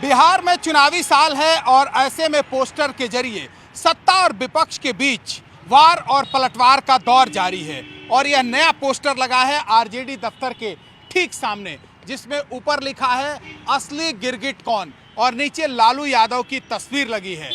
बिहार में चुनावी साल है और ऐसे में पोस्टर के जरिए सत्ता और विपक्ष के बीच वार और पलटवार का दौर जारी है। और यह नया पोस्टर लगा है आरजेडी दफ्तर के ठीक सामने, जिसमें ऊपर लिखा है असली गिरगिट कौन और नीचे लालू यादव की तस्वीर लगी है।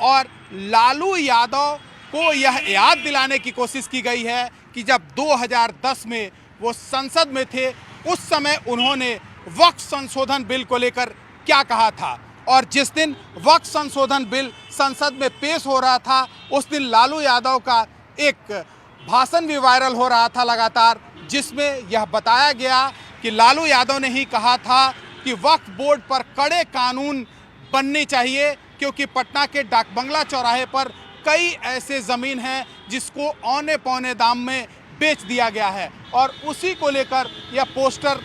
और लालू यादव को यह याद दिलाने की कोशिश की गई है कि जब 2010 में वो संसद में थे, उस समय उन्होंने वक्फ संशोधन बिल को लेकर क्या कहा था। और जिस दिन वक्फ संशोधन बिल संसद में पेश हो रहा था, उस दिन लालू यादव का एक भाषण भी वायरल हो रहा था लगातार, जिसमें यह बताया गया कि लालू यादव ने ही कहा था कि वक्फ बोर्ड पर कड़े कानून बनने चाहिए, क्योंकि पटना के डाक बंगला चौराहे पर कई ऐसे ज़मीन हैं जिसको औने पौने दाम में बेच दिया गया है। और उसी को लेकर यह पोस्टर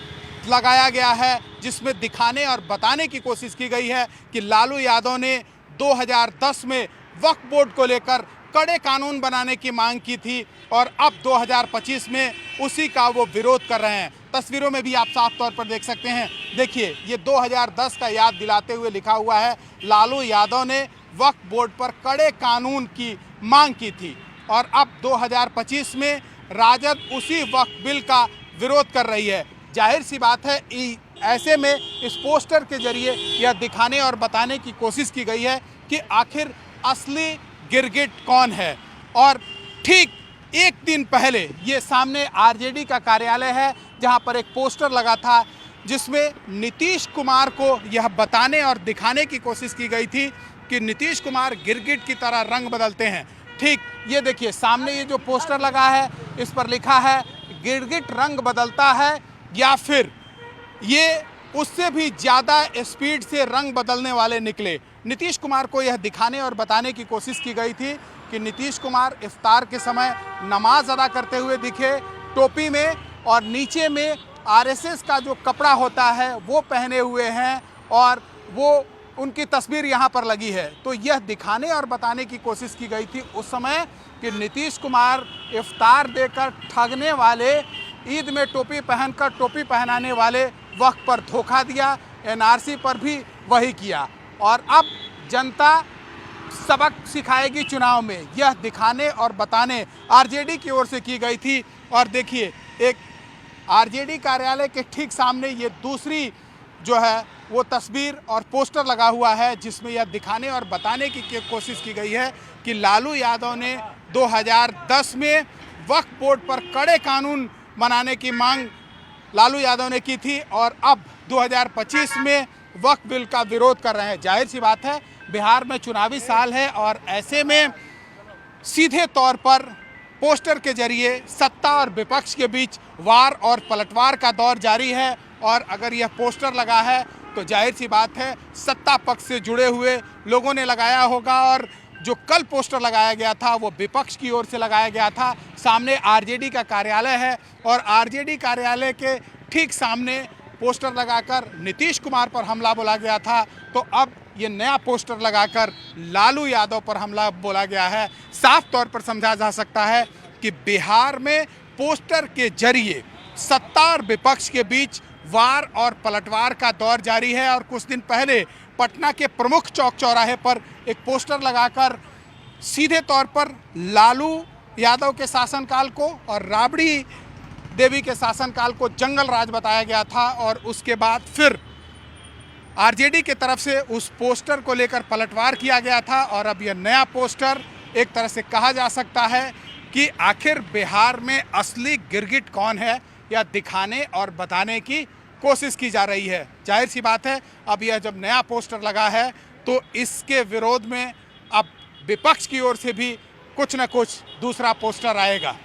लगाया गया है, जिसमें दिखाने और बताने की कोशिश की गई है कि लालू यादव ने 2010 में वक्फ बोर्ड को लेकर कड़े कानून बनाने की मांग की थी और अब 2025 में उसी का वो विरोध कर रहे हैं। तस्वीरों में भी आप साफ तौर पर देख सकते हैं। देखिए, ये 2010 का याद दिलाते हुए लिखा हुआ है, लालू यादव ने वक्फ बोर्ड पर कड़े कानून की मांग की थी और अब 2025 में राजद उसी वक्फ बिल का विरोध कर रही है। जाहिर सी बात है, ऐसे में इस पोस्टर के जरिए यह दिखाने और बताने की कोशिश की गई है कि आखिर असली गिरगिट कौन है। और ठीक एक दिन पहले ये सामने आरजेडी का कार्यालय है, जहां पर एक पोस्टर लगा था जिसमें नीतीश कुमार को यह बताने और दिखाने की कोशिश की गई थी कि नीतीश कुमार गिरगिट की तरह रंग बदलते हैं। ठीक ये देखिए, सामने ये जो पोस्टर लगा है, इस पर लिखा है गिरगिट रंग बदलता है या फिर ये उससे भी ज़्यादा स्पीड से रंग बदलने वाले निकले। नीतीश कुमार को यह दिखाने और बताने की कोशिश की गई थी कि नीतीश कुमार इफ्तार के समय नमाज अदा करते हुए दिखे टोपी में, और नीचे में आरएसएस का जो कपड़ा होता है वो पहने हुए हैं और वो उनकी तस्वीर यहाँ पर लगी है। तो यह दिखाने और बताने की कोशिश की गई थी उस समय कि नीतीश कुमार इफ्तार देकर ठगने वाले, ईद में टोपी पहनकर टोपी पहनाने वाले वक्त पर धोखा दिया, एनआरसी पर भी वही किया। और अब जनता सबक सिखाएगी चुनाव में, यह दिखाने और बताने आरजेडी की ओर से की गई थी। और देखिए, एक आरजेडी कार्यालय के ठीक सामने ये दूसरी जो है वो तस्वीर और पोस्टर लगा हुआ है, जिसमें यह दिखाने और बताने की कोशिश की गई है कि लालू यादव ने 2010 में वक्फ बोर्ड पर कड़े कानून बनाने की मांग लालू यादव ने की थी और अब 2025 में वक्फ बिल का विरोध कर रहे हैं। जाहिर सी बात है, बिहार में चुनावी साल है और ऐसे में सीधे तौर पर पोस्टर के जरिए सत्ता और विपक्ष के बीच वार और पलटवार का दौर जारी है। और अगर यह पोस्टर लगा है तो जाहिर सी बात है, सत्ता पक्ष से जुड़े हुए लोगों ने लगाया होगा, और जो कल पोस्टर लगाया गया था वो विपक्ष की ओर से लगाया गया था। सामने आरजेडी का कार्यालय है और आरजेडी कार्यालय के ठीक सामने पोस्टर लगाकर नीतीश कुमार पर हमला बोला गया था। तो अब ये नया पोस्टर लगाकर लालू यादव पर हमला बोला गया है। साफ तौर पर समझा जा सकता है कि बिहार में पोस्टर के जरिए सत्ता और विपक्ष के बीच वार और पलटवार का दौर जारी है। और कुछ दिन पहले पटना के प्रमुख चौक चौराहे पर एक पोस्टर लगाकर सीधे तौर पर लालू यादव के शासनकाल को और राबड़ी देवी के शासनकाल को जंगल राज बताया गया था। और उसके बाद फिर आरजेडी के तरफ से उस पोस्टर को लेकर पलटवार किया गया था। और अब यह नया पोस्टर, एक तरह से कहा जा सकता है कि आखिर बिहार में असली गिरगिट कौन है, या दिखाने और बताने की कोशिश की जा रही है। जाहिर सी बात है, अब यह जब नया पोस्टर लगा है तो इसके विरोध में अब विपक्ष की ओर से भी कुछ न कुछ दूसरा पोस्टर आएगा।